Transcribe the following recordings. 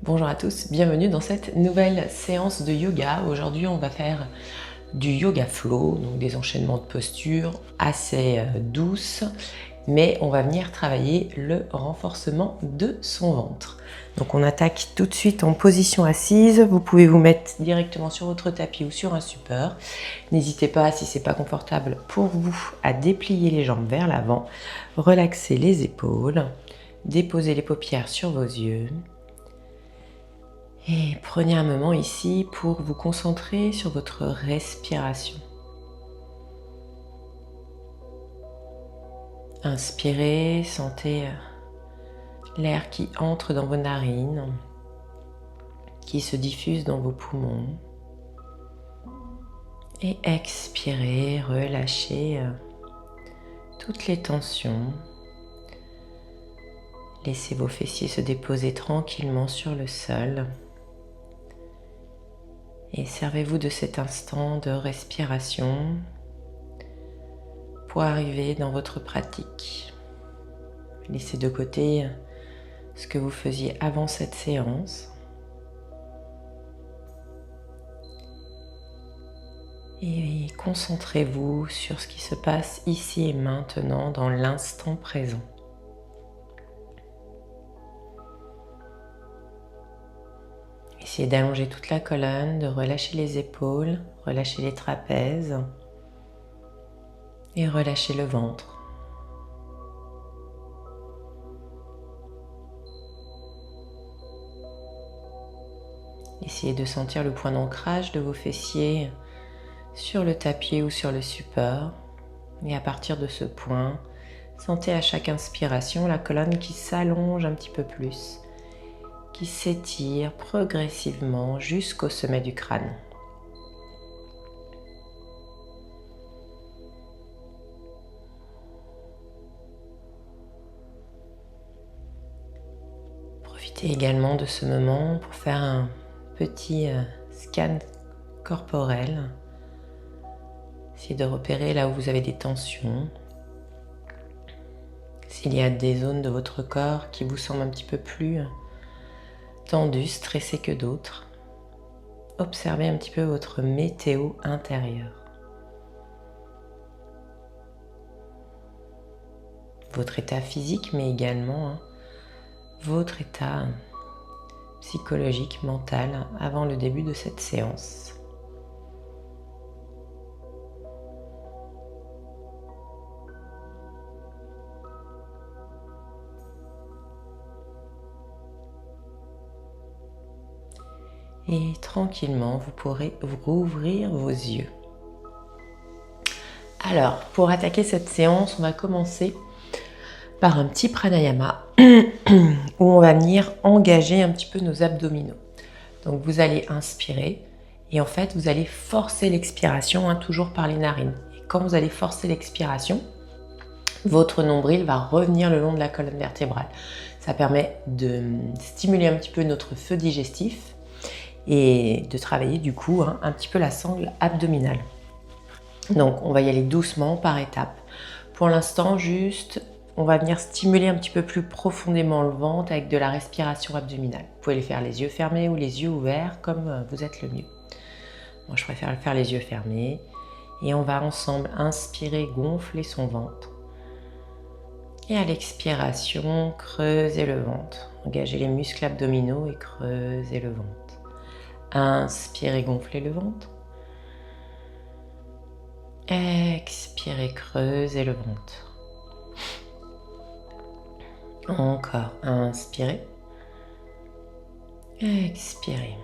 Bonjour à tous, bienvenue dans cette nouvelle séance de yoga. Aujourd'hui, on va faire du yoga flow, donc des enchaînements de postures assez douces, mais on va venir travailler le renforcement de son ventre. Donc on attaque tout de suite en position assise. Vous pouvez vous mettre directement sur votre tapis ou sur un support. N'hésitez pas, si c'est pas confortable pour vous, à déplier les jambes vers l'avant, relaxer les épaules, déposer les paupières sur vos yeux. Et prenez un moment ici pour vous concentrer sur votre respiration. Inspirez, sentez l'air qui entre dans vos narines, qui se diffuse dans vos poumons. Et expirez, relâchez toutes les tensions. Laissez vos fessiers se déposer tranquillement sur le sol. Et servez-vous de cet instant de respiration pour arriver dans votre pratique. Laissez de côté ce que vous faisiez avant cette séance. Et concentrez-vous sur ce qui se passe ici et maintenant dans l'instant présent. Essayez d'allonger toute la colonne, de relâcher les épaules, relâcher les trapèzes et relâcher le ventre. Essayez de sentir le point d'ancrage de vos fessiers sur le tapis ou sur le support. Et à partir de ce point, sentez à chaque inspiration la colonne qui s'allonge un petit peu plus, qui s'étire progressivement jusqu'au sommet du crâne. Profitez également de ce moment pour faire un petit scan corporel. Essayez de repérer là où vous avez des tensions. S'il y a des zones de votre corps qui vous semblent un petit peu plus tendues, stressées que d'autres, observez un petit peu votre météo intérieure. Votre état physique, mais également votre état psychologique, mental, avant le début de cette séance. Et tranquillement, vous pourrez rouvrir vos yeux. Alors, pour attaquer cette séance, on va commencer par un petit pranayama où on va venir engager un petit peu nos abdominaux. Donc vous allez inspirer et en fait vous allez forcer l'expiration, toujours par les narines. Et quand vous allez forcer l'expiration, votre nombril va revenir le long de la colonne vertébrale. Ça permet de stimuler un petit peu notre feu digestif et de travailler du coup un petit peu la sangle abdominale. Donc on va y aller doucement par étapes. Pour l'instant, juste, on va venir stimuler un petit peu plus profondément le ventre avec de la respiration abdominale. Vous pouvez le faire les yeux fermés ou les yeux ouverts, comme vous êtes le mieux. Moi, je préfère le faire les yeux fermés. Et on va ensemble inspirer, gonfler son ventre. Et à l'expiration, creusez le ventre. Engagez les muscles abdominaux et creusez le ventre. Inspirez, gonflez le ventre. Expirez, creusez le ventre. Encore, inspirez. Expirez.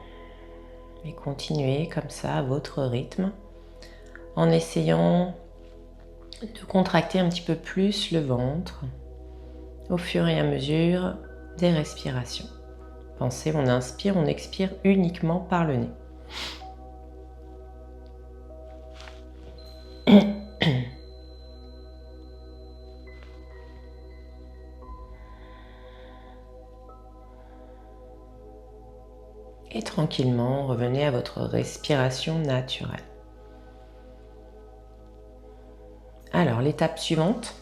Et continuez comme ça à votre rythme en essayant de contracter un petit peu plus le ventre au fur et à mesure des respirations. Pensez, on inspire, on expire uniquement par le nez. Et tranquillement, revenez à votre respiration naturelle. Alors, l'étape suivante,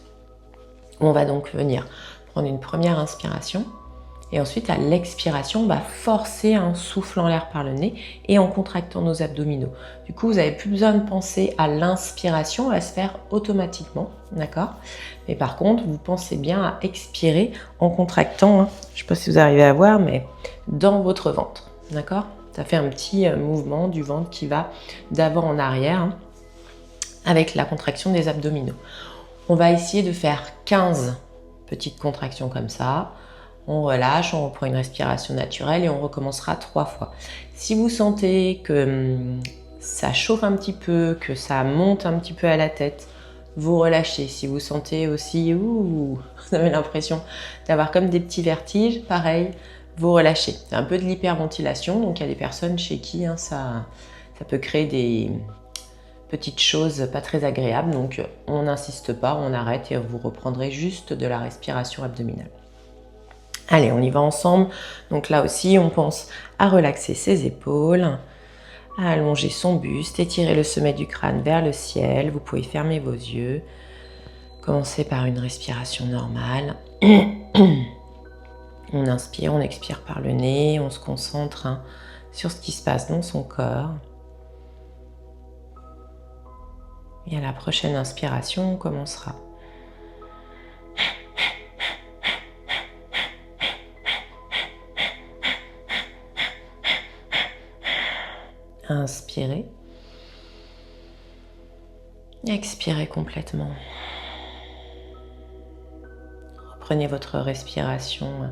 on va donc venir prendre une première inspiration Et ensuite, à l'expiration, on va forcer un souffle en l'air par le nez et en contractant nos abdominaux. Du coup, vous n'avez plus besoin de penser à l'inspiration, elle va se faire automatiquement, d'accord? Mais par contre, vous pensez bien à expirer en contractant, hein, je ne sais pas si vous arrivez à voir, mais dans votre ventre, d'accord? Ça fait un petit mouvement du ventre qui va d'avant en arrière, hein, avec la contraction des abdominaux. On va essayer de faire 15 petites contractions comme ça. On relâche, on reprend une respiration naturelle et on recommencera 3 fois. Si vous sentez que ça chauffe un petit peu, que ça monte un petit peu à la tête, vous relâchez. Si vous sentez aussi, vous avez l'impression d'avoir comme des petits vertiges, pareil, vous relâchez. C'est un peu de l'hyperventilation, donc il y a des personnes chez qui ça peut créer des petites choses pas très agréables. Donc on n'insiste pas, on arrête et vous reprendrez juste de la respiration abdominale. Allez, on y va ensemble. Donc là aussi, on pense à relaxer ses épaules, à allonger son buste, étirer le sommet du crâne vers le ciel. Vous pouvez fermer vos yeux. Commencez par une respiration normale. On inspire, on expire par le nez, on se concentre sur ce qui se passe dans son corps. Et à la prochaine inspiration, on commencera. Inspirez. Expirez complètement. Reprenez votre respiration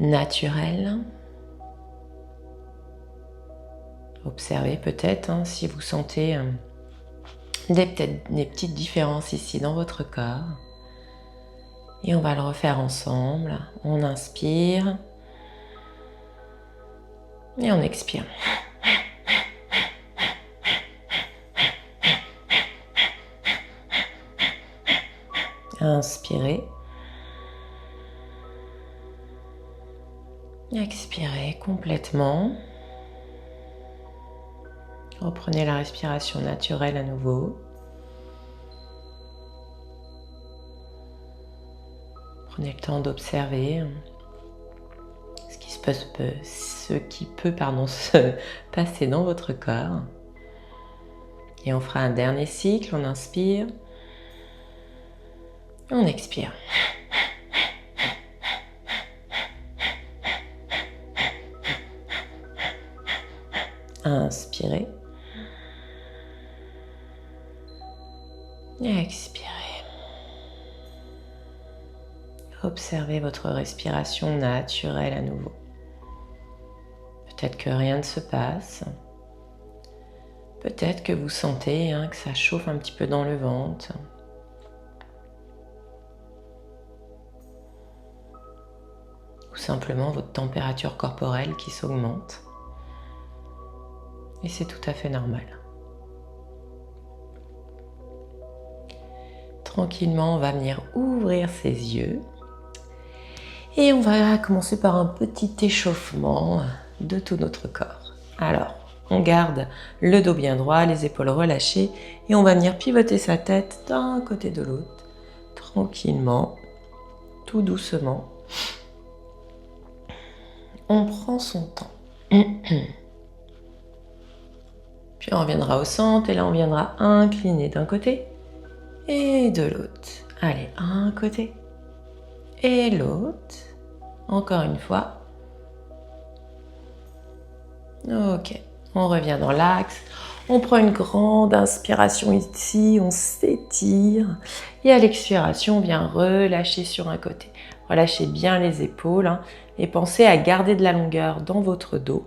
naturelle. Observez peut-être si vous sentez des petites différences ici dans votre corps. Et on va le refaire ensemble. On inspire et on expire. Inspirez. Expirez complètement. Reprenez la respiration naturelle à nouveau. Prenez le temps d'observer ce qui peut se passer dans votre corps. Et on fera un dernier cycle. On inspire. On expire. Inspirez. Et expirez. Observez votre respiration naturelle à nouveau. Peut-être que rien ne se passe. Peut-être que vous sentez que ça chauffe un petit peu dans le ventre. Ou simplement votre température corporelle qui s'augmente. Et c'est tout à fait normal. Tranquillement, on va venir ouvrir ses yeux. Et on va commencer par un petit échauffement de tout notre corps. Alors, on garde le dos bien droit, les épaules relâchées. Et on va venir pivoter sa tête d'un côté de l'autre. Tranquillement, tout doucement. On prend son temps. Puis on reviendra au centre et là on viendra incliner d'un côté et de l'autre. Allez, un côté et l'autre. Encore une fois. Ok, on revient dans l'axe. On prend une grande inspiration ici, on s'étire. Et à l'expiration, on vient relâcher sur un côté. Relâchez bien les épaules et pensez à garder de la longueur dans votre dos.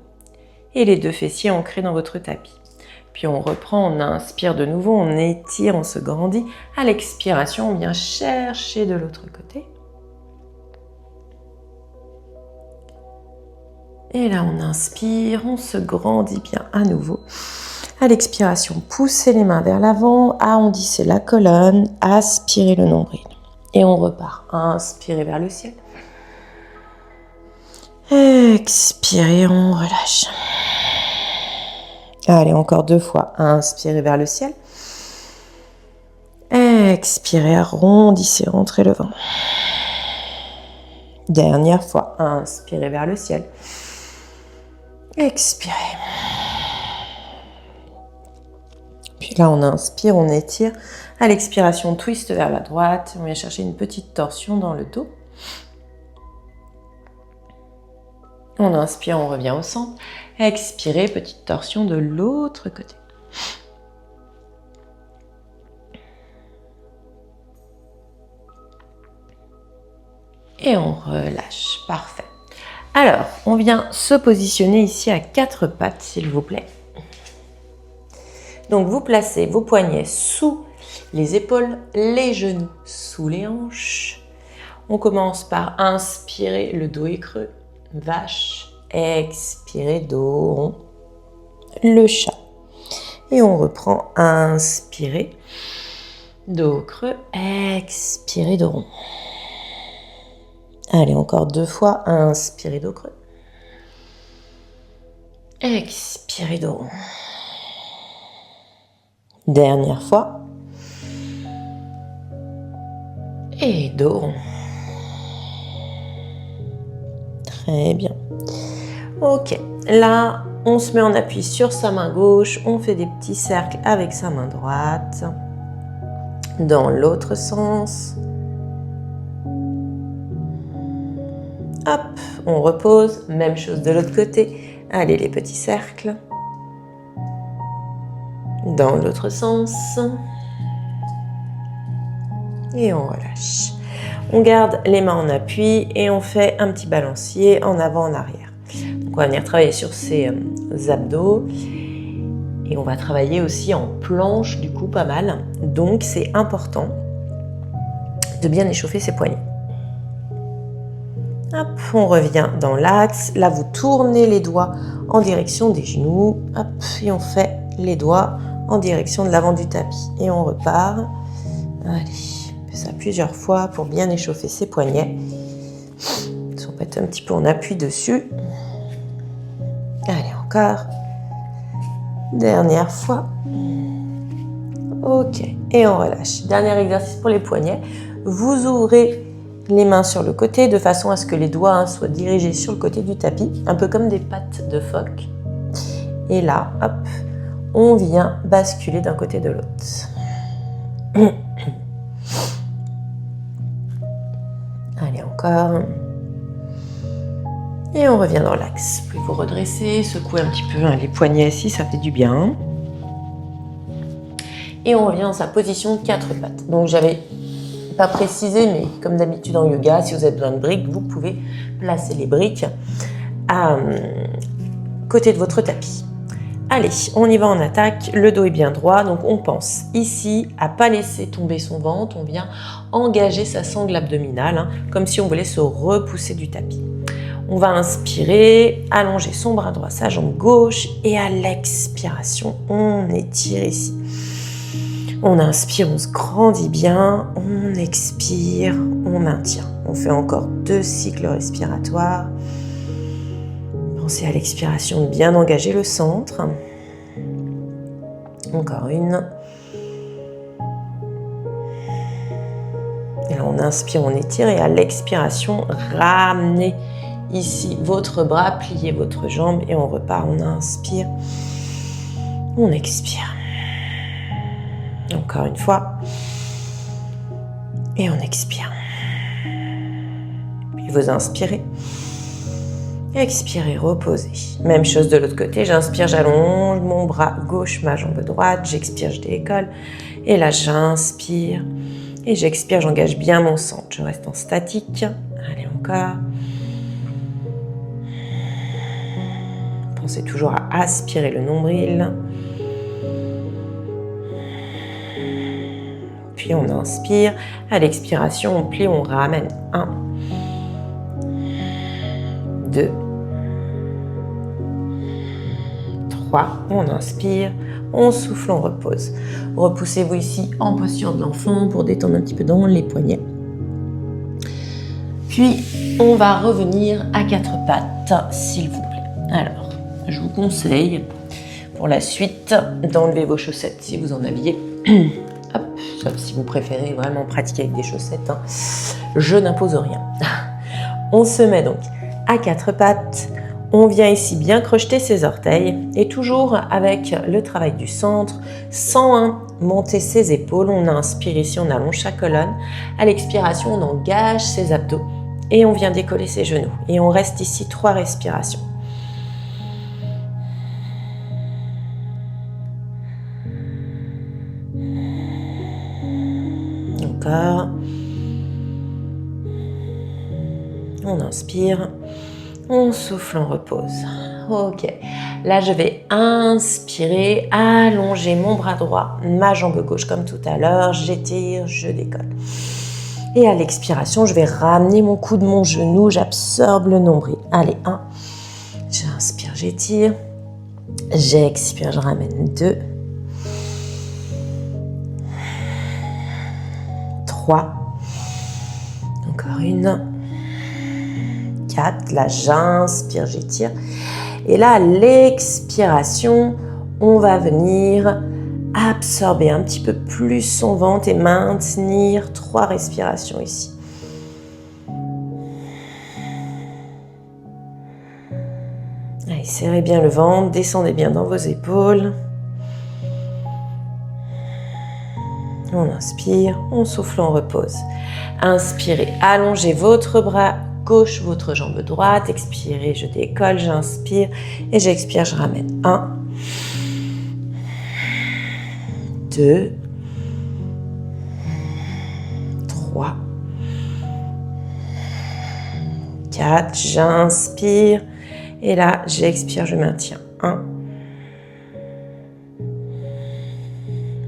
Et les deux fessiers ancrés dans votre tapis. Puis on reprend, on inspire de nouveau, on étire, on se grandit. À l'expiration, on vient chercher de l'autre côté. Et là, on inspire, on se grandit bien à nouveau. À l'expiration, poussez les mains vers l'avant, arrondissez la colonne, aspirez le nombril. Et on repart. Inspirez vers le ciel. Expirez, on relâche. Allez, encore 2 fois. Inspirez vers le ciel. Expirez, arrondissez, rentrez le vent. Dernière fois, inspirez vers le ciel. Expirez. Puis là, on inspire, on étire. À l'expiration, twist vers la droite. On vient chercher une petite torsion dans le dos. On inspire, on revient au centre. Expirez, petite torsion de l'autre côté. Et on relâche. Parfait. Alors, on vient se positionner ici à 4 pattes, s'il vous plaît. Donc, vous placez vos poignets sous les épaules, les genoux sous les hanches. On commence par inspirer, le dos est creux. Vache, expirez, dos rond, le chat. Et on reprend, inspirez, dos creux, expirez, dos rond. Allez, encore 2 fois, inspirez, dos creux. Expirez, dos rond. Dernière fois. Et dos rond. Très bien. Ok, là, on se met en appui sur sa main gauche, on fait des petits cercles avec sa main droite. Dans l'autre sens. Hop, on repose, même chose de l'autre côté. Allez, les petits cercles. Dans l'autre sens. Et on relâche. On garde les mains en appui et on fait un petit balancier en avant, en arrière. Donc on va venir travailler sur ces abdos et on va travailler aussi en planche du coup pas mal. Donc c'est important de bien échauffer ses poignets. Hop, on revient dans l'axe. Là vous tournez les doigts en direction des genoux. Hop, et on fait les doigts en direction de l'avant du tapis. Et on repart. Allez. Ça plusieurs fois pour bien échauffer ses poignets. On peut être un petit peu en appui dessus. Allez, encore. Dernière fois. Ok, et on relâche. Dernier exercice pour les poignets. Vous ouvrez les mains sur le côté de façon à ce que les doigts soient dirigés sur le côté du tapis, un peu comme des pattes de phoque. Et là, hop, on vient basculer d'un côté de l'autre. Allez, encore. Et on revient dans l'axe. Puis vous redressez, secouez un petit peu les poignets si ça fait du bien. Et on revient dans sa position 4 pattes. Donc j'avais pas précisé, mais comme d'habitude en yoga, si vous avez besoin de briques, vous pouvez placer les briques à côté de votre tapis. Allez, on y va en attaque, le dos est bien droit, donc on pense ici à ne pas laisser tomber son ventre, on vient engager sa sangle abdominale, comme si on voulait se repousser du tapis. On va inspirer, allonger son bras droit, sa jambe gauche, et à l'expiration, on étire ici. On inspire, on se grandit bien, on expire, on maintient. On fait encore 2 cycles respiratoires. Pensez à l'expiration de bien engager le centre. Encore une. Et là, on inspire, on étire et à l'expiration, ramenez ici votre bras, pliez votre jambe et on repart. On inspire, on expire. Encore une fois. Et on expire. Puis vous inspirez. Expirez, reposez. Même chose de l'autre côté. J'inspire, j'allonge mon bras gauche, ma jambe droite. J'expire, je décolle. Et là, j'inspire. Et j'expire, j'engage bien mon centre. Je reste en statique. Allez, encore. Pensez toujours à aspirer le nombril. Puis on inspire. À l'expiration, on plie, on ramène. 1, 2, 3, on inspire, on souffle, on repose. Repoussez-vous ici en posture de l'enfant pour détendre un petit peu dans les poignets. Puis, on va revenir à 4 pattes, s'il vous plaît. Alors, je vous conseille, pour la suite, d'enlever vos chaussettes si vous en aviez. Hop, sauf si vous préférez vraiment pratiquer avec des chaussettes. Je n'impose rien. On se met donc à quatre pattes. On vient ici bien crocheter ses orteils et toujours avec le travail du centre, sans monter ses épaules. On inspire ici, on allonge sa colonne. À l'expiration, on engage ses abdos et on vient décoller ses genoux. Et on reste ici 3 respirations. Encore. On inspire. On souffle, on repose. Ok. Là, je vais inspirer, allonger mon bras droit, ma jambe gauche comme tout à l'heure. J'étire, je décolle. Et à l'expiration, je vais ramener mon coude, mon genou. J'absorbe le nombril. Allez, 1. J'inspire, j'étire. J'expire, je ramène 2. 3. Encore une. 4, là j'inspire, j'étire. Et là, à l'expiration, on va venir absorber un petit peu plus son ventre et maintenir 3 respirations ici. Allez, serrez bien le ventre, descendez bien dans vos épaules. On inspire, on souffle, on repose. Inspirez, allongez votre bras gauche, votre jambe droite. Expirez, je décolle, j'inspire et j'expire, je ramène. 1, 2, 3, 4, j'inspire et là j'expire, je maintiens. 1,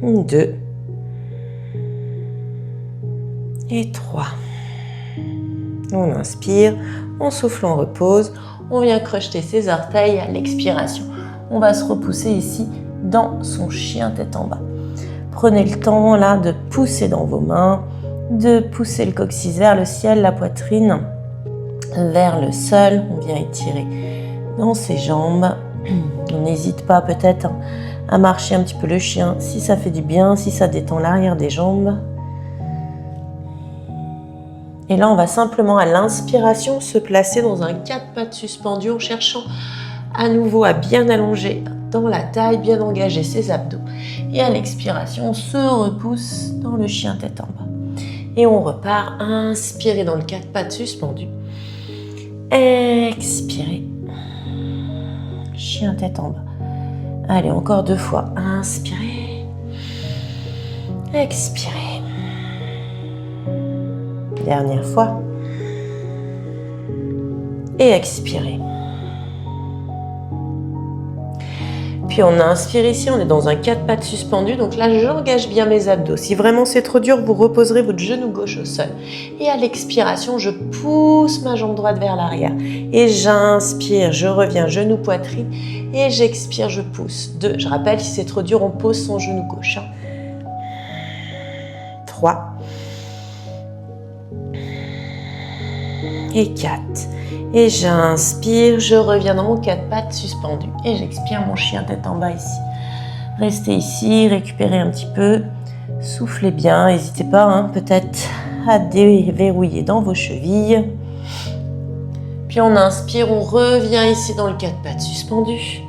2 et 3. On inspire, on souffle, on repose. On vient crocheter ses orteils à l'expiration. On va se repousser ici dans son chien tête en bas. Prenez le temps là de pousser dans vos mains, de pousser le coccyx vers le ciel, la poitrine vers le sol. On vient étirer dans ses jambes. On n'hésite pas peut-être à marcher un petit peu le chien si ça fait du bien, si ça détend l'arrière des jambes. Et là, on va simplement à l'inspiration se placer dans un 4 pattes suspendu en cherchant à nouveau à bien allonger dans la taille, bien engager ses abdos. Et à l'expiration, on se repousse dans le chien tête en bas. Et on repart, inspirez dans le 4 pattes suspendu. Expirez. Chien tête en bas. Allez, encore 2 fois. Inspirez. Expirez. Dernière fois. Et expirez. Puis on inspire ici, on est dans un 4 pattes suspendu. Donc là, j'engage bien mes abdos. Si vraiment c'est trop dur, vous reposerez votre genou gauche au sol. Et à l'expiration, je pousse ma jambe droite vers l'arrière. Et j'inspire, je reviens, genou poitrine. Et j'expire, je pousse. 2. Je rappelle, si c'est trop dur, on pose son genou gauche. 3. Et 4. Et j'inspire, je reviens dans mon 4 pattes suspendu. Et j'expire mon chien tête en bas ici. Restez ici, récupérez un petit peu. Soufflez bien, n'hésitez pas peut-être à déverrouiller dans vos chevilles. Puis on inspire, on revient ici dans le 4 pattes suspendu.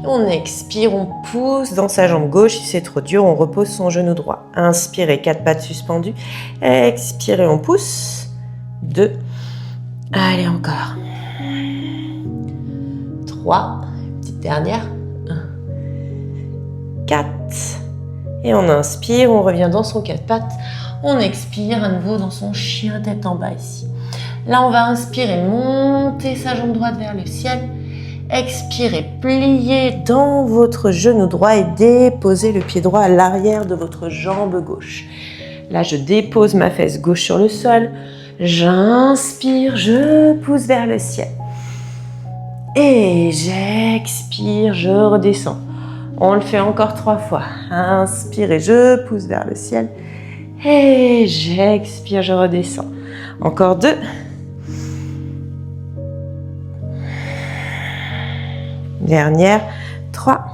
On expire, on pousse dans sa jambe gauche. Si c'est trop dur, on repose son genou droit. Inspirez, 4 pattes suspendues. Expirez, on pousse. 2. Allez, encore. 3. Petite dernière. 1. 4. Et on inspire, on revient dans son 4 pattes. On expire à nouveau dans son chien tête en bas ici. Là, on va inspirer, monter sa jambe droite vers le ciel. Expirez, pliez dans votre genou droit et déposez le pied droit à l'arrière de votre jambe gauche. Là, je dépose ma fesse gauche sur le sol. J'inspire, je pousse vers le ciel. Et j'expire, je redescends. On le fait encore 3 fois. Inspirez, je pousse vers le ciel. Et j'expire, je redescends. Encore 2. Dernière, 3.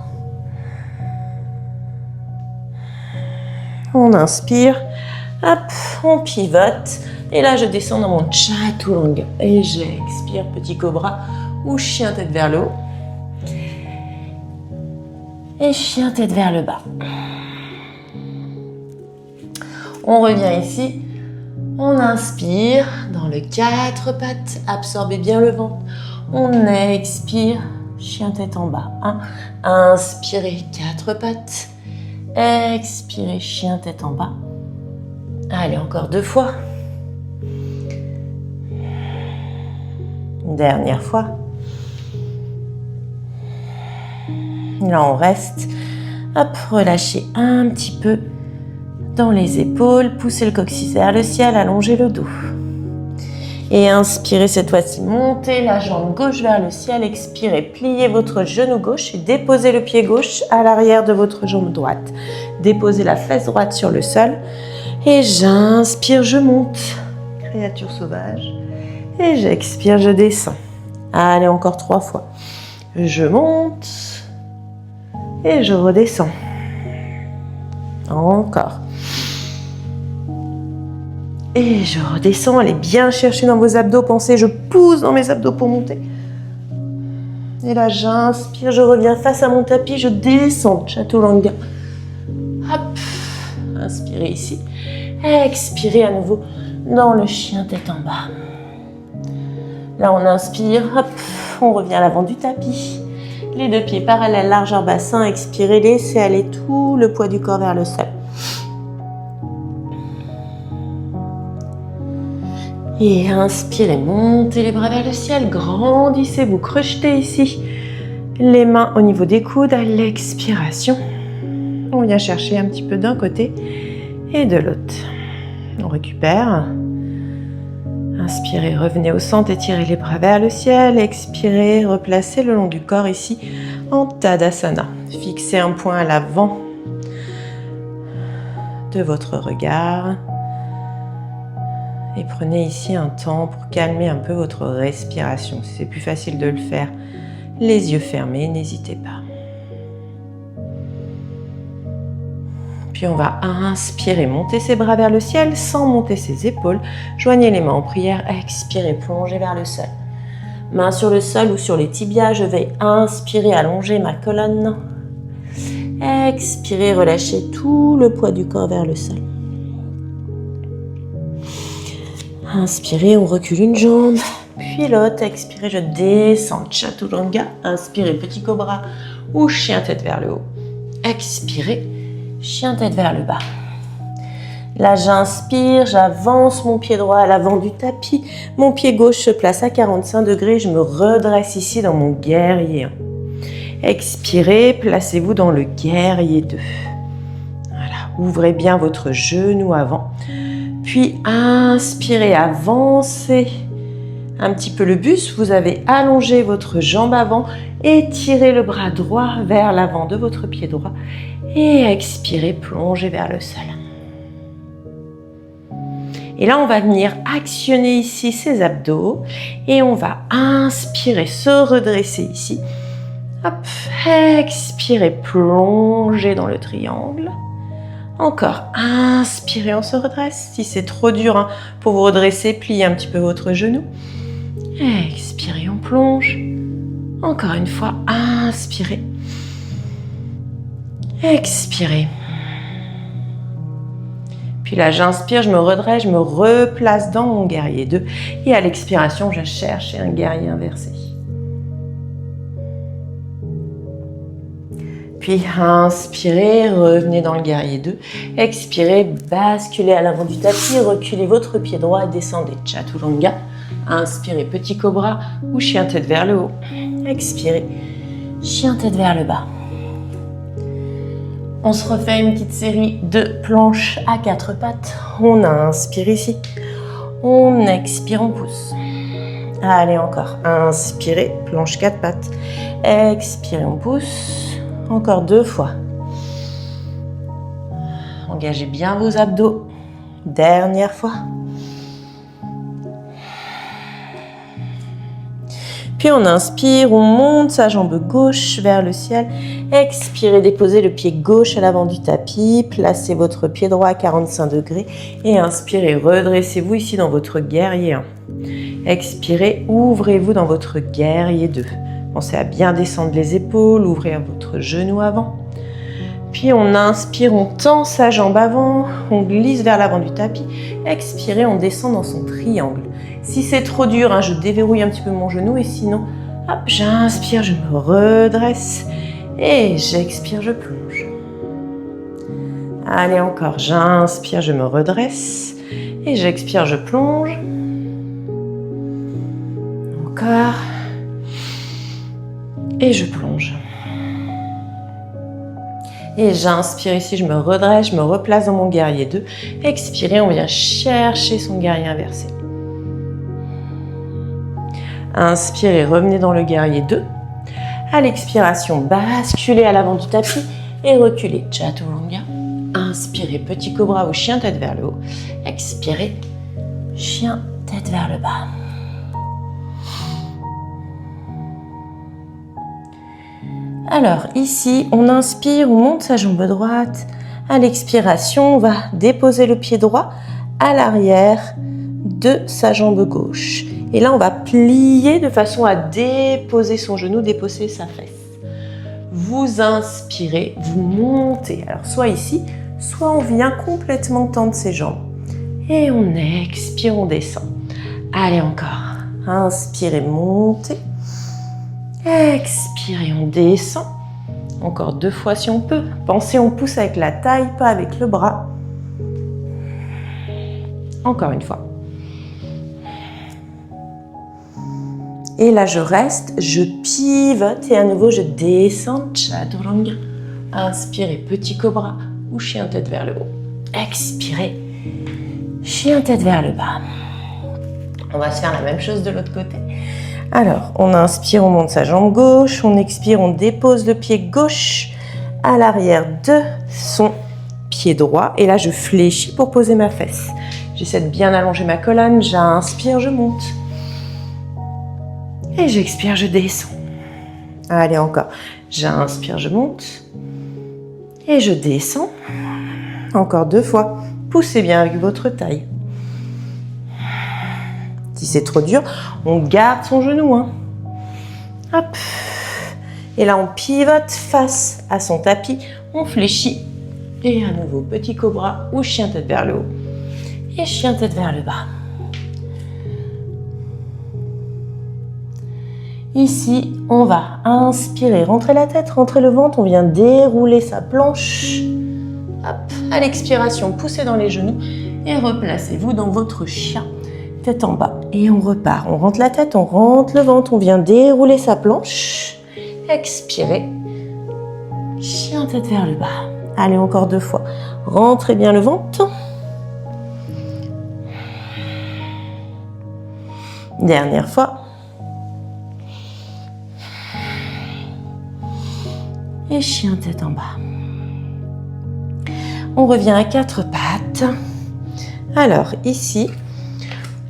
On inspire, hop, on pivote Et là, je descends dans mon chaturanga. Et j'expire, petit cobra ou chien tête vers le haut. Et chien tête vers le bas. On revient ici. On inspire dans le 4 pattes. Absorbez bien le ventre. On expire, chien tête en bas. 1. Inspirez, 4 pattes. Expirez, chien tête en bas. Allez, encore 2 fois. Dernière fois. Là, on reste. Hop, relâchez un petit peu dans les épaules. Poussez le coccyx vers le ciel, allongez le dos. Et inspirez cette fois-ci, montez la jambe gauche vers le ciel. Expirez, pliez votre genou gauche et déposez le pied gauche à l'arrière de votre jambe droite. Déposez la fesse droite sur le sol. Et j'inspire, je monte. Créature sauvage. Et j'expire, je descends. Allez, encore 3 fois. Je monte. Et je redescends. Encore. Et je redescends. Allez bien chercher dans vos abdos. Pensez, je pousse dans mes abdos pour monter. Et là, j'inspire, je reviens face à mon tapis. Je descends. Chaturanga. Hop. Inspirez ici. Expirez à nouveau dans le chien tête en bas. Là, on inspire. Hop. On revient à l'avant du tapis. Les 2 pieds parallèles, largeur bassin. Expirez, laissez aller tout le poids du corps vers le sol. Et inspirez, montez les bras vers le ciel, grandissez, vous crochetez ici. Les mains au niveau des coudes à l'expiration. On vient chercher un petit peu d'un côté et de l'autre. On récupère. Inspirez, revenez au centre, étirez les bras vers le ciel. Expirez, replacez le long du corps ici en Tadasana. Fixez un point à l'avant de votre regard. Et prenez ici un temps pour calmer un peu votre respiration. Si c'est plus facile de le faire, les yeux fermés, n'hésitez pas. Puis on va inspirer, monter ses bras vers le ciel sans monter ses épaules. Joignez les mains en prière, expirez, plongez vers le sol. Mains sur le sol ou sur les tibias, je vais inspirer, allonger ma colonne. Expirez, relâchez tout le poids du corps vers le sol. Inspirez, on recule une jambe, puis l'autre. Expirez, je descends, chaturanga. Inspirez, petit cobra ou chien tête vers le haut. Expirez, chien tête vers le bas. Là, j'inspire, j'avance mon pied droit à l'avant du tapis. Mon pied gauche se place à 45 degrés. Je me redresse ici dans mon guerrier 1. Expirez, placez-vous dans le guerrier 2. Voilà, ouvrez bien votre genou avant. Puis inspirez, avancez un petit peu le buste. Vous avez allongé votre jambe avant. Étirez le bras droit vers l'avant de votre pied droit. Et expirez, plongez vers le sol. Et là, on va venir actionner ici ses abdos. Et on va inspirer, se redresser ici. Hop, expirez, plongez dans le triangle. Encore, inspirez, on se redresse. Si c'est trop dur pour vous redresser, pliez un petit peu votre genou. Expirez, on plonge. Encore une fois, inspirez. Expirez. Puis là, j'inspire, je me redresse, je me replace dans mon guerrier 2. Et à l'expiration, je cherche un guerrier inversé. Puis inspirez, revenez dans le guerrier 2. Expirez, basculez à l'avant du tapis, reculez votre pied droit, descendez chaturanga. Inspirez, petit cobra ou chien tête vers le haut. Expirez, chien tête vers le bas. On se refait une petite série de planches à 4 pattes. On inspire ici. On expire, on pousse. Allez, encore. Inspirez, planche 4 pattes. Expirez, on pousse. Encore 2 fois. Engagez bien vos abdos. Dernière fois. Puis on inspire, on monte sa jambe gauche vers le ciel. Expirez, déposez le pied gauche à l'avant du tapis. Placez votre pied droit à 45 degrés. Et inspirez, redressez-vous ici dans votre guerrier 1. Expirez, ouvrez-vous dans votre guerrier 2. Pensez à bien descendre les épaules, ouvrir votre genou avant. Puis on inspire, on tend sa jambe avant, on glisse vers l'avant du tapis. Expirez, on descend dans son triangle. Si c'est trop dur, je déverrouille un petit peu mon genou et sinon, hop, j'inspire, je me redresse et j'expire, je plonge. Allez encore, j'inspire, je me redresse et j'expire, je plonge. Encore et je plonge. Et j'inspire ici, je me redresse, je me replace dans mon guerrier 2. Expirez, on vient chercher son guerrier inversé. Inspirez, revenez dans le guerrier 2. À l'expiration, basculez à l'avant du tapis et reculez. Chaturanga. Inspirez, petit cobra ou chien tête vers le haut. Expirez, chien tête vers le bas. Alors ici, on inspire, on monte sa jambe droite. À l'expiration, on va déposer le pied droit à l'arrière de sa jambe gauche. Et là, on va plier de façon à déposer son genou, déposer sa fesse. Vous inspirez, vous montez. Alors soit ici, soit on vient complètement tendre ses jambes. Et on expire, on descend. Allez encore. Inspirez, montez. Expirez, on descend. Encore 2 fois si on peut. Pensez, on pousse avec la taille, pas avec le bras. Encore une fois. Et là, je reste, je pivote et à nouveau, je descends. Chaturanga. Inspirez, petit cobra ou chien tête vers le haut. Expirez, chien tête vers le bas. On va se faire la même chose de l'autre côté. Alors, on inspire, on monte sa jambe gauche, on expire, on dépose le pied gauche à l'arrière de son pied droit. Et là, je fléchis pour poser ma fesse. J'essaie de bien allonger ma colonne, j'inspire, je monte. Et j'expire, je descends. Allez, encore. J'inspire, je monte. Et je descends. Encore 2 fois. Poussez bien avec votre taille. Si c'est trop dur, on garde son genou. Hop. Et là, on pivote face à son tapis. On fléchit. Et à nouveau, petit cobra ou chien tête vers le haut. Et chien tête vers le bas. Ici, on va inspirer, rentrer la tête, rentrer le ventre. On vient dérouler sa planche. Hop. À l'expiration, poussez dans les genoux et replacez-vous dans votre chien. Tête en bas et on repart. On rentre la tête, on rentre le ventre, on vient dérouler sa planche. Expirez. Chien tête vers le bas. Allez, encore 2 fois. Rentrez bien le ventre. Dernière fois. Et chien tête en bas. On revient à 4 pattes. Alors ici,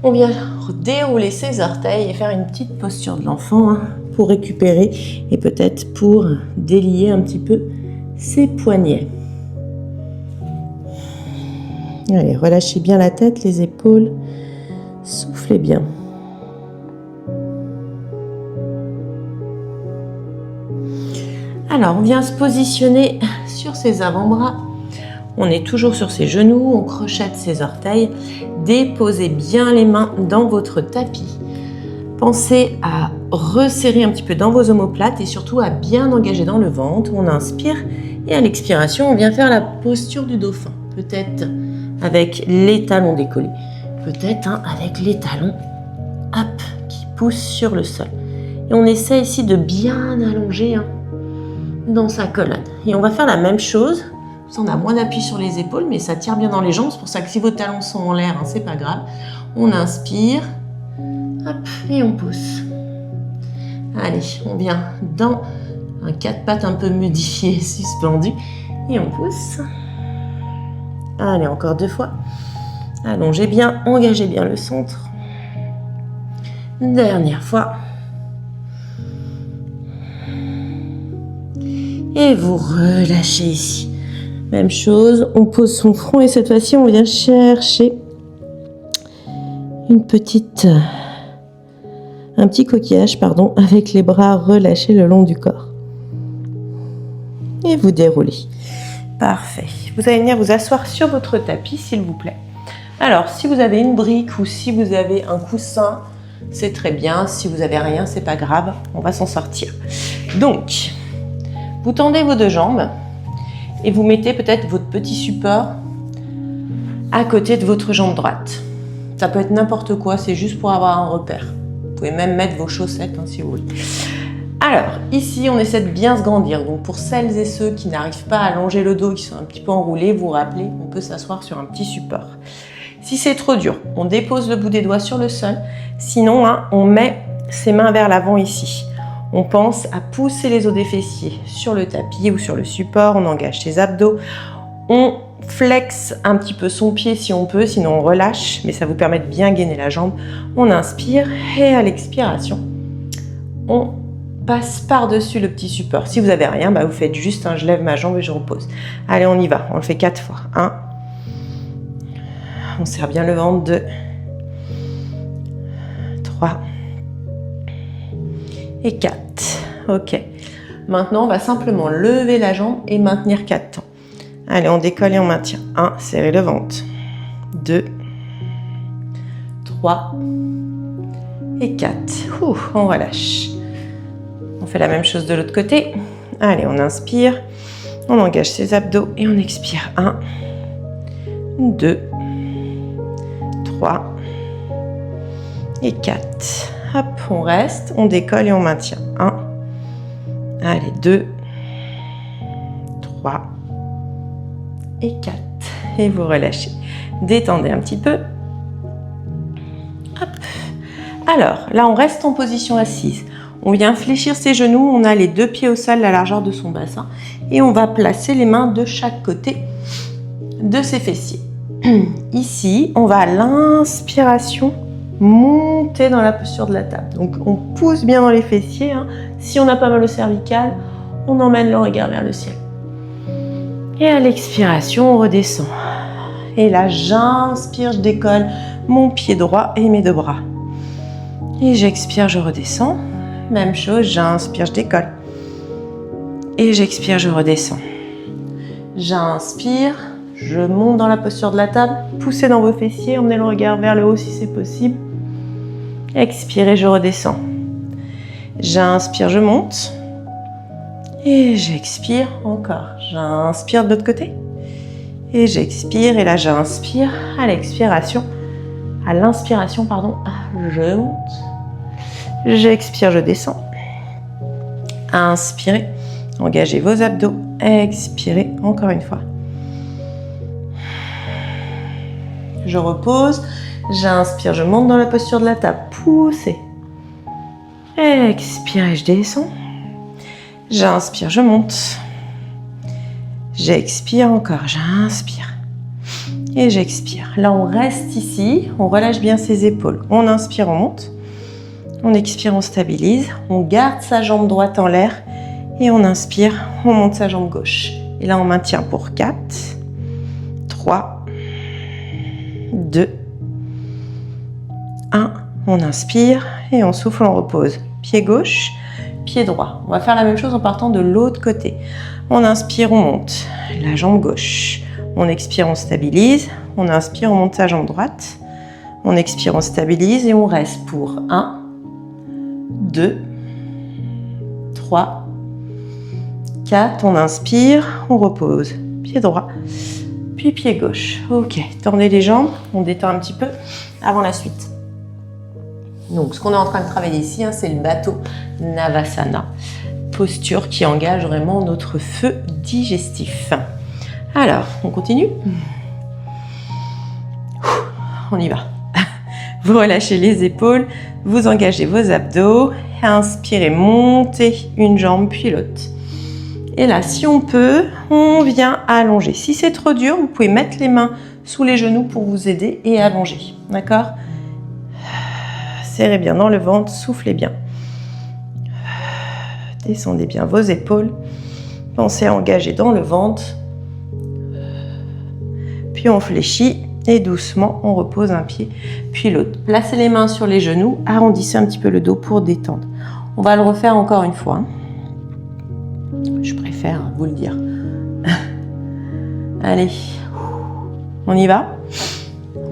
on vient dérouler ses orteils et faire une petite posture de l'enfant pour récupérer et peut-être pour délier un petit peu ses poignets. Allez, relâchez bien la tête, les épaules. Soufflez bien. Alors, on vient se positionner sur ses avant-bras. On est toujours sur ses genoux, on crochette ses orteils. Déposez bien les mains dans votre tapis. Pensez à resserrer un petit peu dans vos omoplates et surtout à bien engager dans le ventre. On inspire et à l'expiration, on vient faire la posture du dauphin. Peut-être avec les talons décollés, peut-être avec les talons hop, qui poussent sur le sol. Et on essaie ici de bien allonger dans sa colonne. Et on va faire la même chose. On a moins d'appui sur les épaules, mais ça tire bien dans les jambes. C'est pour ça que si vos talons sont en l'air, c'est pas grave. On inspire, hop, et on pousse. Allez, on vient dans un 4 pattes un peu modifié, suspendu, et on pousse. Allez, encore 2 fois. Allongez bien, engagez bien le centre. Dernière fois. Et vous relâchez ici. Même chose, on pose son front et cette fois-ci, on vient chercher un petit coquillage, avec les bras relâchés le long du corps. Et vous déroulez. Parfait. Vous allez venir vous asseoir sur votre tapis, s'il vous plaît. Alors, si vous avez une brique ou si vous avez un coussin, c'est très bien. Si vous n'avez rien, c'est pas grave. On va s'en sortir. Donc, vous tendez vos deux jambes et vous mettez peut-être votre petit support à côté de votre jambe droite. Ça peut être n'importe quoi, c'est juste pour avoir un repère. Vous pouvez même mettre vos chaussettes si vous voulez. Alors, ici, on essaie de bien se grandir. Donc, pour celles et ceux qui n'arrivent pas à allonger le dos, qui sont un petit peu enroulés, vous rappelez, on peut s'asseoir sur un petit support. Si c'est trop dur, on dépose le bout des doigts sur le sol. Sinon, on met ses mains vers l'avant ici. On pense à pousser les os des fessiers sur le tapis ou sur le support. On engage ses abdos. On flexe un petit peu son pied si on peut, sinon on relâche. Mais ça vous permet de bien gainer la jambe. On inspire et à l'expiration, on passe par-dessus le petit support. Si vous n'avez rien, vous faites juste je lève ma jambe et je repose. Allez, on y va. On le fait 4 fois. 1. On serre bien le ventre. 2. 3. Et 4. Ok. Maintenant, on va simplement lever la jambe et maintenir 4 temps. Allez, on décolle et on maintient. 1. Serrez le ventre. 2. 3. Et 4. On relâche. On fait la même chose de l'autre côté. Allez, on inspire. On engage ses abdos et on expire. 1. 2. 3. Et 4. Hop, on reste, on décolle et on maintient. 1. Allez, 2. 3. Et 4. Et vous relâchez. Détendez un petit peu. Hop. Alors, là, on reste en position assise. On vient fléchir ses genoux. On a les deux pieds au sol, la largeur de son bassin. Et on va placer les mains de chaque côté de ses fessiers. Ici, on va à l'inspiration monter dans la posture de la table. Donc, on pousse bien dans les fessiers. Si on a pas mal au cervical, on emmène le regard vers le ciel. Et à l'expiration, on redescend. Et là, j'inspire, je décolle mon pied droit et mes deux bras. Et j'expire, je redescends. Même chose, j'inspire, je décolle. Et j'expire, je redescends. J'inspire, je monte dans la posture de la table. Poussez dans vos fessiers, emmenez le regard vers le haut si c'est possible. Expirez, je redescends. J'inspire, je monte. Et j'expire encore. J'inspire de l'autre côté. Et j'expire. Et là, j'inspire. À l'expiration. À l'inspiration, je monte. J'expire, je descends. Inspirez. Engagez vos abdos. Expirez encore une fois. Je repose. J'inspire, je monte dans la posture de la table. Poussez. Expirez, je descends. J'inspire, je monte. J'expire encore, j'inspire. Et j'expire. Là, on reste ici. On relâche bien ses épaules. On inspire, on monte. On expire, on stabilise. On garde sa jambe droite en l'air. Et on inspire, on monte sa jambe gauche. Et là, on maintient pour 4, 3, 2, 1. On inspire et on souffle, on repose. Pied gauche, pied droit. On va faire la même chose en partant de l'autre côté. On inspire, on monte la jambe gauche. On expire, on stabilise. On inspire, on monte sa jambe droite. On expire, on stabilise et on reste pour 1, 2, 3, 4. On inspire, on repose. Pied droit, puis pied gauche. Ok, tendez les jambes, on détend un petit peu avant la suite. Donc, ce qu'on est en train de travailler ici, c'est le bateau Navasana. Posture qui engage vraiment notre feu digestif. Alors, on continue. On y va. Vous relâchez les épaules, vous engagez vos abdos. Inspirez, montez une jambe puis l'autre. Et là, si on peut, on vient allonger. Si c'est trop dur, vous pouvez mettre les mains sous les genoux pour vous aider et allonger. D'accord ? Serrez bien dans le ventre, soufflez bien. Descendez bien vos épaules. Pensez à engager dans le ventre. Puis on fléchit et doucement, on repose un pied puis l'autre. Placez les mains sur les genoux, arrondissez un petit peu le dos pour détendre. On va le refaire encore une fois. Je préfère vous le dire. Allez, on y va.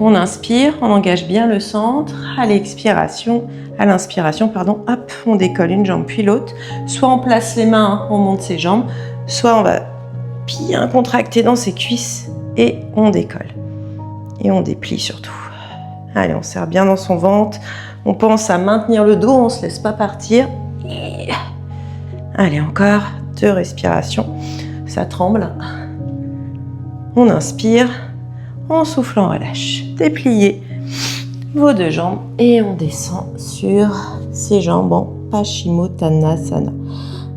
On inspire, on engage bien le centre. À l'inspiration, hop, on décolle une jambe puis l'autre. Soit on place les mains, on monte ses jambes, soit on va bien contracter dans ses cuisses et on décolle. Et on déplie surtout. Allez, on serre bien dans son ventre. On pense à maintenir le dos, on ne se laisse pas partir. Et... Allez, encore 2 respirations. Ça tremble. On inspire. On souffle, on relâche. Dépliez vos 2 jambes et on descend sur ses jambes en Paschimottanasana.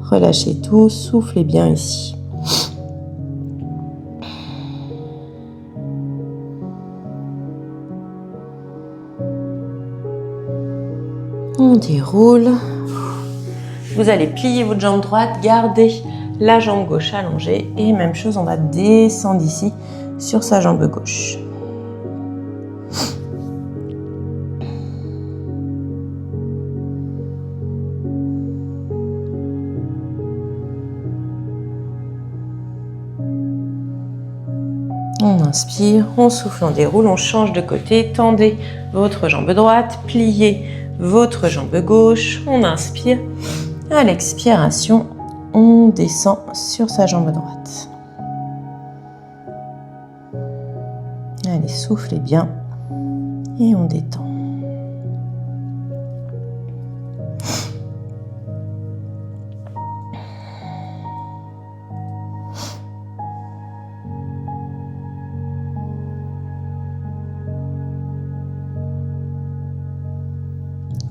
Relâchez tout, soufflez bien ici. On déroule. Vous allez plier votre jambe droite, garder la jambe gauche allongée et même chose, on va descendre ici sur sa jambe gauche. On inspire, on souffle, on déroule, on change de côté, tendez votre jambe droite, pliez votre jambe gauche, on inspire, à l'expiration, on descend sur sa jambe droite. Allez, soufflez bien et on détend.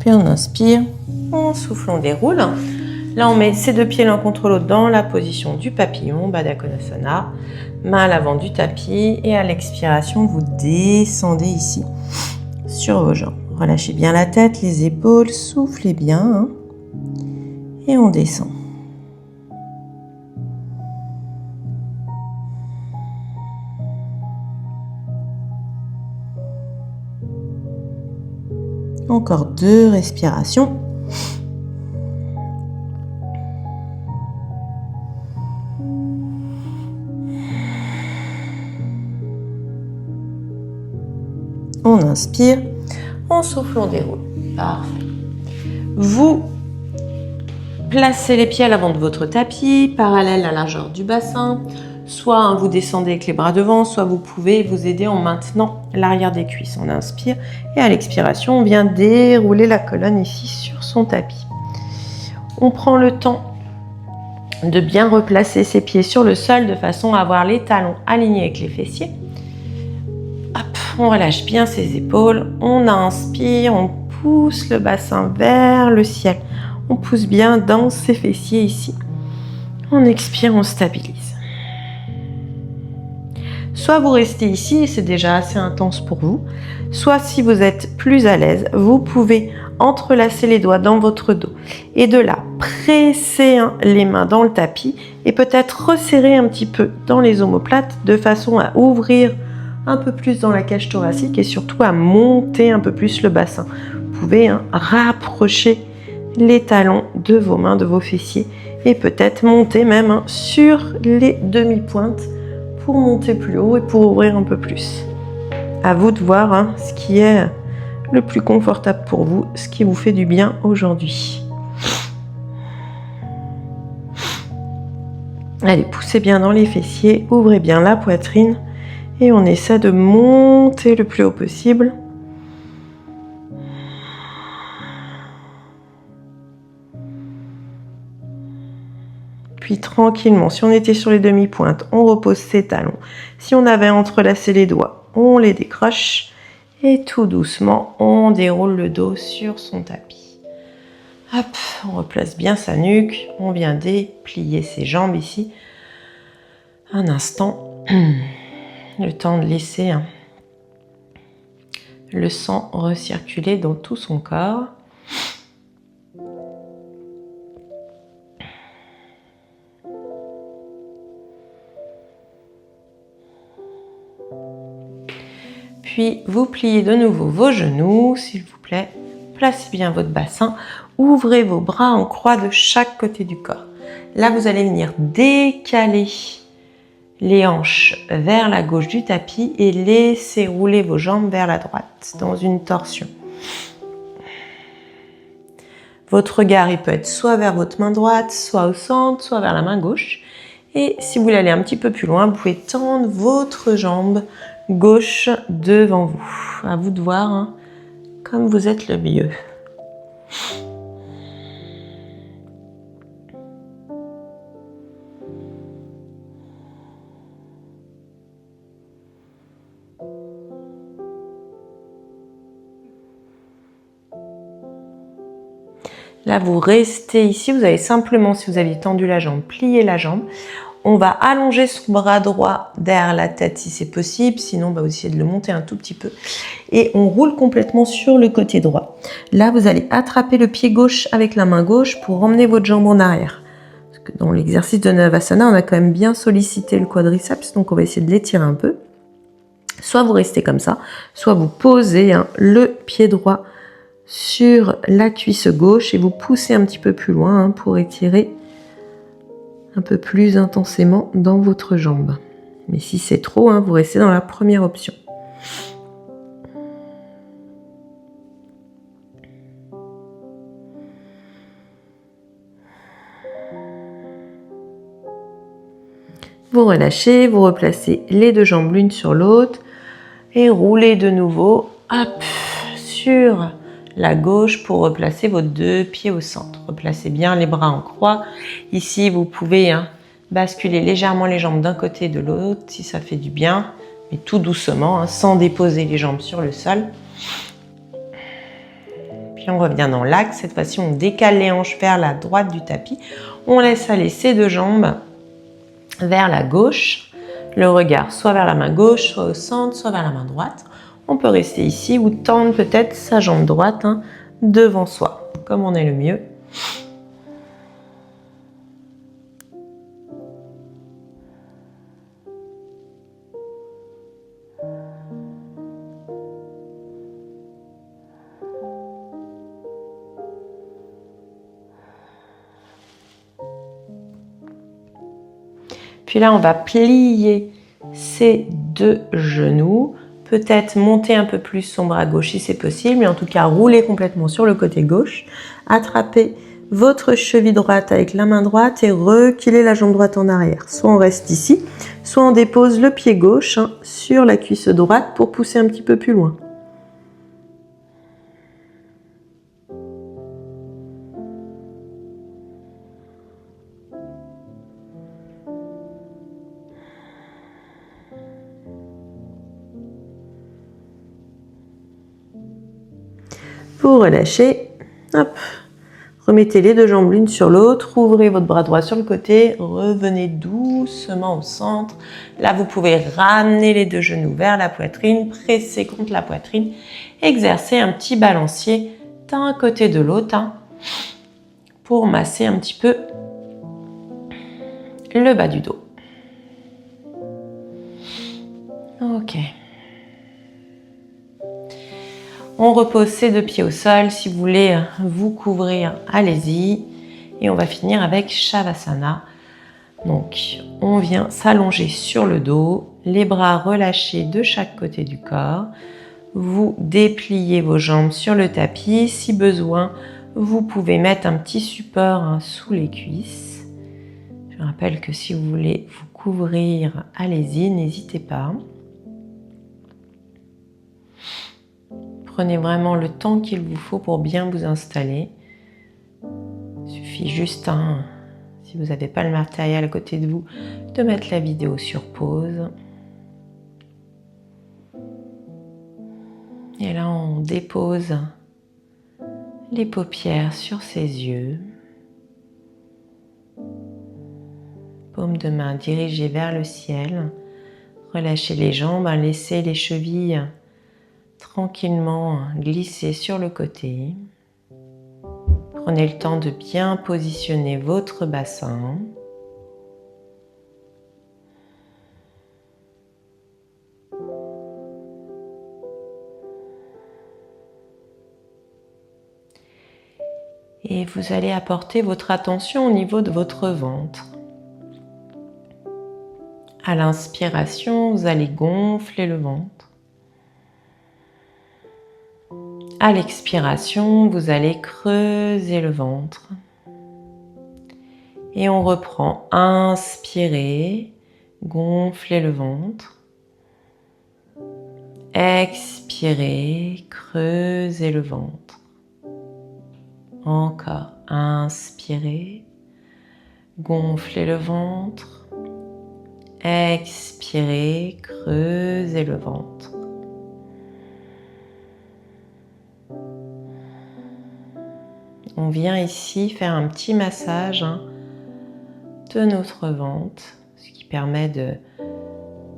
Puis on inspire, on souffle, on déroule. Là, on met ses 2 pieds l'un contre l'autre dans la position du papillon, Baddha Konasana. Main à l'avant du tapis et à l'expiration, vous descendez ici sur vos jambes. Relâchez bien la tête, les épaules, soufflez bien hein, et on descend. Encore 2 respirations. On inspire, on souffle, on déroule. Parfait. Vous placez les pieds à l'avant de votre tapis, parallèle à la largeur du bassin. Soit vous descendez avec les bras devant, soit vous pouvez vous aider en maintenant l'arrière des cuisses. On inspire et à l'expiration, on vient dérouler la colonne ici sur son tapis. On prend le temps de bien replacer ses pieds sur le sol de façon à avoir les talons alignés avec les fessiers. Hop, on relâche bien ses épaules, on inspire, on pousse le bassin vers le ciel. On pousse bien dans ses fessiers ici. On expire, on stabilise. Soit vous restez ici et c'est déjà assez intense pour vous, soit si vous êtes plus à l'aise, vous pouvez entrelacer les doigts dans votre dos et de là presser les mains dans le tapis et peut-être resserrer un petit peu dans les omoplates de façon à ouvrir un peu plus dans la cage thoracique et surtout à monter un peu plus le bassin. Vous pouvez rapprocher les talons de vos mains, de vos fessiers et peut-être monter même sur les demi-pointes pour monter plus haut et pour ouvrir un peu plus. À vous de voir ce qui est le plus confortable pour vous, ce qui vous fait du bien aujourd'hui. Allez, poussez bien dans les fessiers, ouvrez bien la poitrine et on essaie de monter le plus haut possible. Puis tranquillement, si on était sur les demi-pointes, on repose ses talons. Si on avait entrelacé les doigts, on les décroche. Et tout doucement, on déroule le dos sur son tapis. Hop, on replace bien sa nuque. On vient déplier ses jambes ici. Un instant, le temps de laisser le sang recirculer dans tout son corps. Puis vous pliez de nouveau vos genoux, s'il vous plaît. Placez bien votre bassin. Ouvrez vos bras en croix de chaque côté du corps. Là, vous allez venir décaler les hanches vers la gauche du tapis et laisser rouler vos jambes vers la droite dans une torsion. Votre regard, il peut être soit vers votre main droite, soit au centre, soit vers la main gauche. Et si vous voulez aller un petit peu plus loin, vous pouvez tendre votre jambe gauche devant vous. À vous de voir, hein, comme vous êtes le mieux. Là, vous restez ici. Vous allez simplement, si vous aviez tendu la jambe, plier la jambe. On va allonger son bras droit derrière la tête si c'est possible. Sinon, on va essayer de le monter un tout petit peu. Et on roule complètement sur le côté droit. Là, vous allez attraper le pied gauche avec la main gauche pour emmener votre jambe en arrière. Parce que dans l'exercice de Navasana, on a quand même bien sollicité le quadriceps. Donc, on va essayer de l'étirer un peu. Soit vous restez comme ça, soit vous posez le pied droit sur la cuisse gauche et vous poussez un petit peu plus loin pour étirer un peu plus intensément dans votre jambe. Mais si c'est trop, vous restez dans la première option. Vous relâchez, vous replacez les deux jambes l'une sur l'autre et roulez de nouveau sur la gauche pour replacer vos deux pieds au centre. Replacez bien les bras en croix. Ici, vous pouvez basculer légèrement les jambes d'un côté et de l'autre si ça fait du bien, mais tout doucement, sans déposer les jambes sur le sol. Puis on revient dans l'axe. Cette fois-ci, on décale les hanches vers la droite du tapis. On laisse aller ces deux jambes vers la gauche. Le regard soit vers la main gauche, soit au centre, soit vers la main droite. On peut rester ici ou tendre peut-être sa jambe droite devant soi, comme on est le mieux. Puis là, on va plier ces deux genoux. Peut-être monter un peu plus son bras gauche si c'est possible, mais en tout cas rouler complètement sur le côté gauche. Attrapez votre cheville droite avec la main droite et reculer la jambe droite en arrière. Soit on reste ici, soit on dépose le pied gauche sur la cuisse droite pour pousser un petit peu plus loin. Vous relâchez, remettez les deux jambes l'une sur l'autre, ouvrez votre bras droit sur le côté, revenez doucement au centre. Là, vous pouvez ramener les deux genoux vers la poitrine, presser contre la poitrine, exercer un petit balancier d'un côté de l'autre pour masser un petit peu le bas du dos. Ok. On repose ses deux pieds au sol. Si vous voulez vous couvrir, allez-y. Et on va finir avec Shavasana. Donc, on vient s'allonger sur le dos, les bras relâchés de chaque côté du corps. Vous dépliez vos jambes sur le tapis. Si besoin, vous pouvez mettre un petit support sous les cuisses. Je rappelle que si vous voulez vous couvrir, allez-y, n'hésitez pas. Prenez vraiment le temps qu'il vous faut pour bien vous installer. Il suffit juste, si vous n'avez pas le matériel à côté de vous, de mettre la vidéo sur pause. Et là, on dépose les paupières sur ses yeux. Paume de main dirigée vers le ciel. Relâchez les jambes, laissez les chevilles tranquillement glisser sur le côté. Prenez le temps de bien positionner votre bassin. Et vous allez apporter votre attention au niveau de votre ventre. À l'inspiration, vous allez gonfler le ventre. À l'expiration, vous allez creuser le ventre. Et on reprend. Inspirez, gonflez le ventre. Expirez, creusez le ventre. Encore. Inspirez, gonflez le ventre. Expirez, creusez le ventre. On vient ici faire un petit massage de notre ventre, ce qui permet de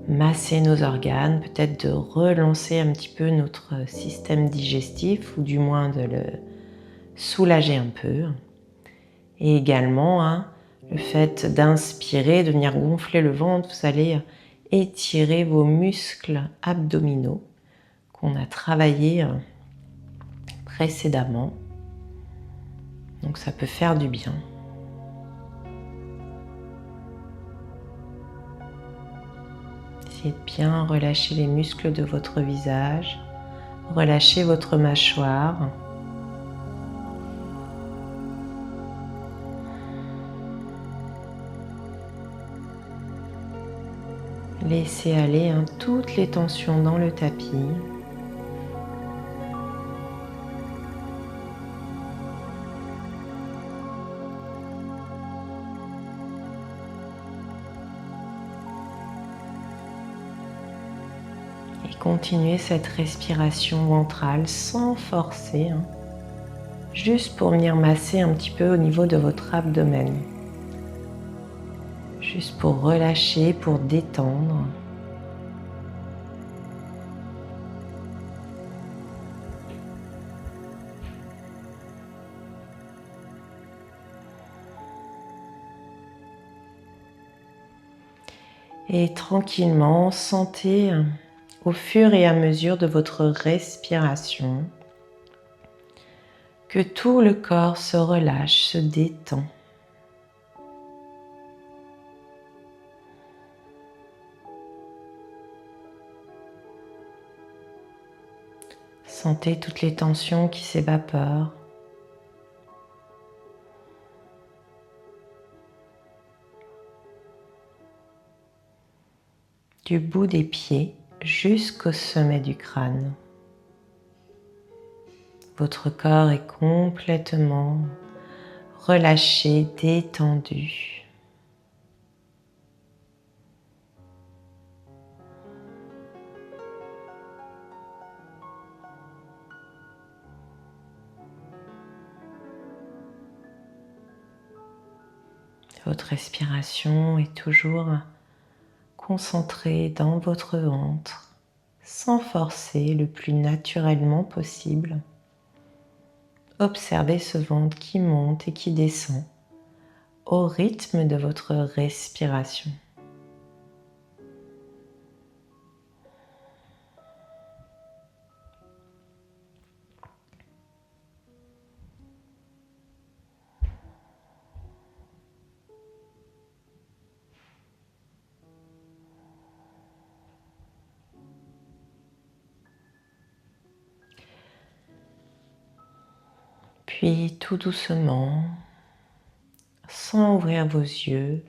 masser nos organes, peut-être de relancer un petit peu notre système digestif ou du moins de le soulager un peu. Et également, le fait d'inspirer, de venir gonfler le ventre, vous allez étirer vos muscles abdominaux qu'on a travaillés précédemment. Donc ça peut faire du bien. Essayez de bien relâcher les muscles de votre visage, relâchez votre mâchoire. Laissez aller toutes les tensions dans le tapis. Et continuez cette respiration ventrale sans forcer, juste pour venir masser un petit peu au niveau de votre abdomen. Juste pour relâcher, pour détendre. Et tranquillement, sentez au fur et à mesure de votre respiration que tout le corps se relâche, se détend. Sentez toutes les tensions qui s'évaporent. Du bout des pieds jusqu'au sommet du crâne. Votre corps est complètement relâché, détendu. Votre respiration est toujours concentrée dans votre ventre, sans forcer, le plus naturellement possible. Observez ce ventre qui monte et qui descend au rythme de votre respiration. Puis tout doucement, sans ouvrir vos yeux,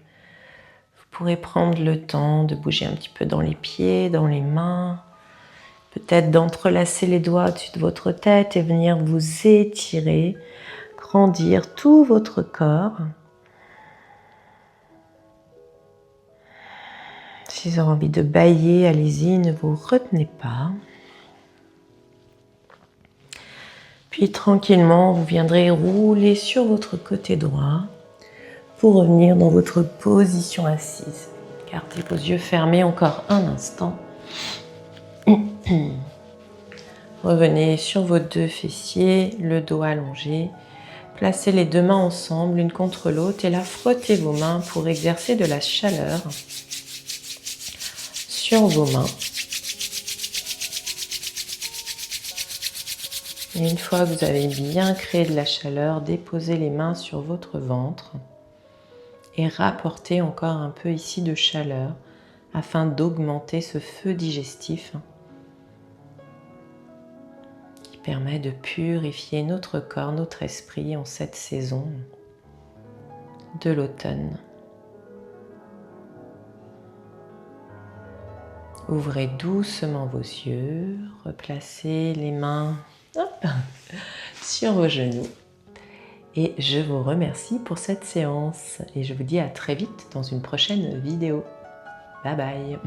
vous pourrez prendre le temps de bouger un petit peu dans les pieds, dans les mains, peut-être d'entrelacer les doigts au-dessus de votre tête et venir vous étirer, grandir tout votre corps. Si vous avez envie de bâiller, allez-y, ne vous retenez pas. Puis tranquillement, vous viendrez rouler sur votre côté droit pour revenir dans votre position assise. Gardez vos yeux fermés encore un instant. Revenez sur vos deux fessiers, le dos allongé. Placez les deux mains ensemble, l'une contre l'autre, et là, frottez vos mains pour exercer de la chaleur sur vos mains. Et une fois que vous avez bien créé de la chaleur, déposez les mains sur votre ventre et rapportez encore un peu ici de chaleur afin d'augmenter ce feu digestif qui permet de purifier notre corps, notre esprit en cette saison de l'automne. Ouvrez doucement vos yeux, replacez les mains sur vos genoux et je vous remercie pour cette séance et je vous dis à très vite dans une prochaine vidéo. Bye bye.